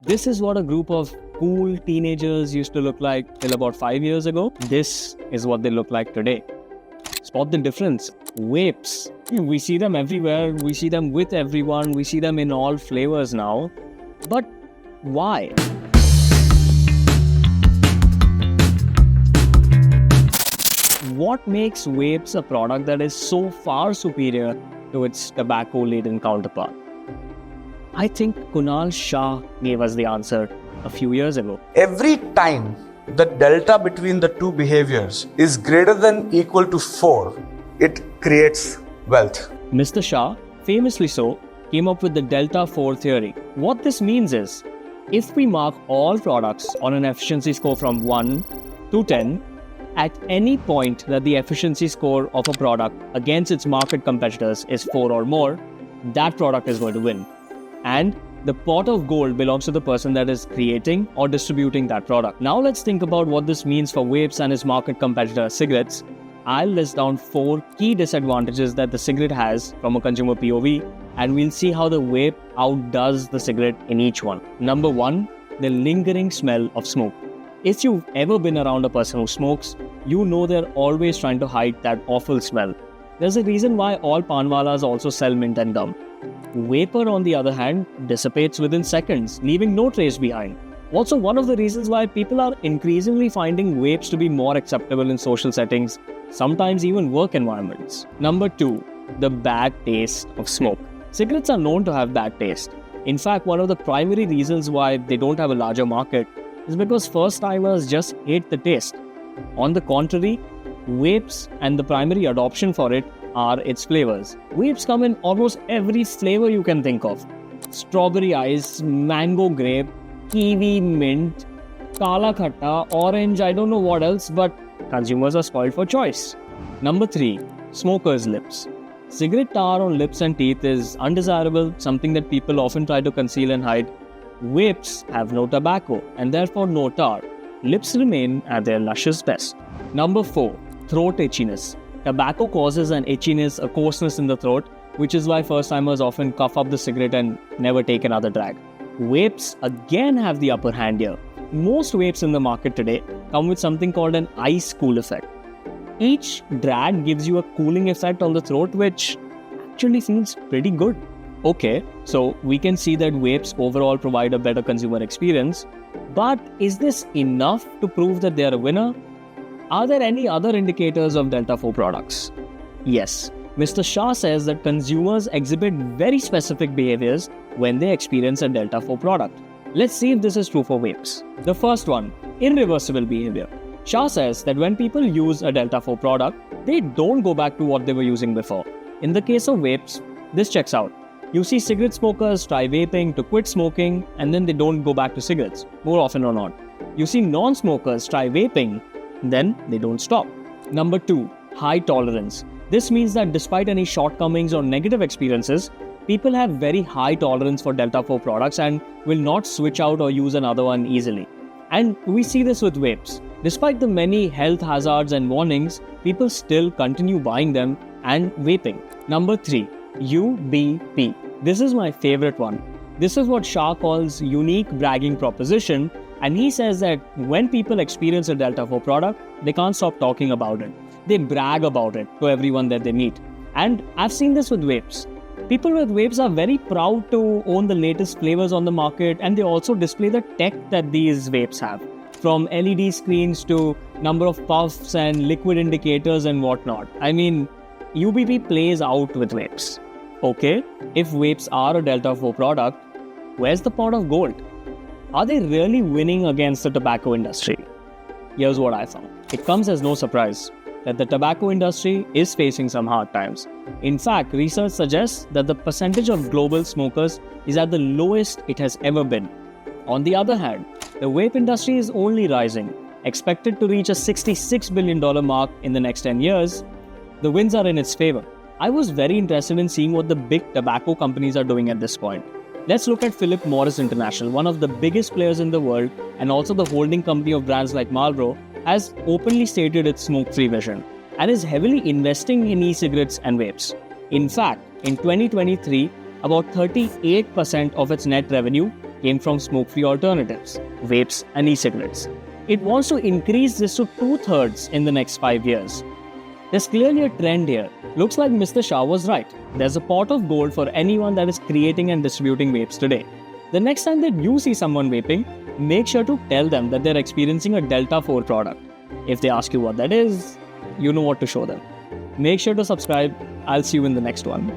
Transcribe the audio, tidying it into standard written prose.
This is what a group of cool teenagers used to look like till about 5 years ago. This is what they look like today. Spot the difference. Vapes. We see them everywhere. We see them with everyone. We see them in all flavors now. But why? What makes vapes a product that is so far superior to its tobacco-laden counterpart? I think Kunal Shah gave us the answer a few years ago. Every time the delta between the two behaviors is greater than equal to 4, it creates wealth. Mr. Shah, famously so, came up with the Delta 4 theory. What this means is, if we mark all products on an efficiency score from 1 to 10, at any point that the efficiency score of a product against its market competitors is 4 or more, that product is going to win. And the pot of gold belongs to the person that is creating or distributing that product. Now let's think about what this means for vapes and its market competitor cigarettes. I'll list down 4 key disadvantages that the cigarette has from a consumer POV, and we'll see how the vape outdoes the cigarette in each one. Number 1, the lingering smell of smoke. If you've ever been around a person who smokes, you know they're always trying to hide that awful smell. There's a reason why all panwalas also sell mint and gum. Vapor, on the other hand, dissipates within seconds, leaving no trace behind. Also, one of the reasons why people are increasingly finding vapes to be more acceptable in social settings, sometimes even work environments. Number 2, the bad taste of smoke. Cigarettes are known to have bad taste. In fact, one of the primary reasons why they don't have a larger market is because first-timers just hate the taste. On the contrary, vapes and the primary adoption for it are its flavors. Vapes come in almost every flavor you can think of. Strawberry ice, mango grape, kiwi mint, kala khatta, orange, I don't know what else, but consumers are spoiled for choice. Number 3, smoker's lips. Cigarette tar on lips and teeth is undesirable, something that people often try to conceal and hide. Vapes have no tobacco and therefore no tar. Lips remain at their luscious best. Number 4, throat itchiness. Tobacco causes an itchiness, a coarseness in the throat, which is why first-timers often cough up the cigarette and never take another drag. Vapes again have the upper hand here. Most vapes in the market today come with something called an ice cool effect. Each drag gives you a cooling effect on the throat, which actually feels pretty good. Okay, so we can see that vapes overall provide a better consumer experience, but is this enough to prove that they are a winner? Are there any other indicators of Delta 4 products? Yes, Mr. Shah says that consumers exhibit very specific behaviors when they experience a Delta 4 product. Let's see if this is true for vapes. The first one, irreversible behavior. Shah says that when people use a Delta 4 product, they don't go back to what they were using before. In the case of vapes, this checks out. You see cigarette smokers try vaping to quit smoking and then they don't go back to cigarettes, more often or not. You see non-smokers try vaping, then they don't stop. Number 2, high tolerance. This means that despite any shortcomings or negative experiences, people have very high tolerance for Delta 4 products and will not switch out or use another one easily. And we see this with vapes. Despite the many health hazards and warnings, people still continue buying them and vaping. Number 3, UBP. This is my favorite one. This is what Shah calls unique bragging proposition, and he says that when people experience a Delta 4 product, they can't stop talking about it. They brag about it to everyone that they meet. And I've seen this with vapes. People with vapes are very proud to own the latest flavors on the market, and they also display the tech that these vapes have. From LED screens to number of puffs and liquid indicators and whatnot. I mean, UBP plays out with vapes. Okay, if vapes are a Delta 4 product, where's the pot of gold? Are they really winning against the tobacco industry? Here's what I found. It comes as no surprise that the tobacco industry is facing some hard times. In fact, research suggests that the percentage of global smokers is at the lowest it has ever been. On the other hand, the vape industry is only rising, expected to reach a $66 billion mark in the next 10 years. The winds are in its favor. I was very interested in seeing what the big tobacco companies are doing at this point. Let's look at Philip Morris International, one of the biggest players in the world and also the holding company of brands like Marlboro, has openly stated its smoke-free vision and is heavily investing in e-cigarettes and vapes. In fact, in 2023, about 38% of its net revenue came from smoke-free alternatives, vapes and e-cigarettes. It wants to increase this to 2/3 in the next 5 years. There's clearly a trend here. Looks like Mr. Shah was right. There's a pot of gold for anyone that is creating and distributing vapes today. The next time that you see someone vaping, make sure to tell them that they're experiencing a Delta 4 product. If they ask you what that is, you know what to show them. Make sure to subscribe. I'll see you in the next one.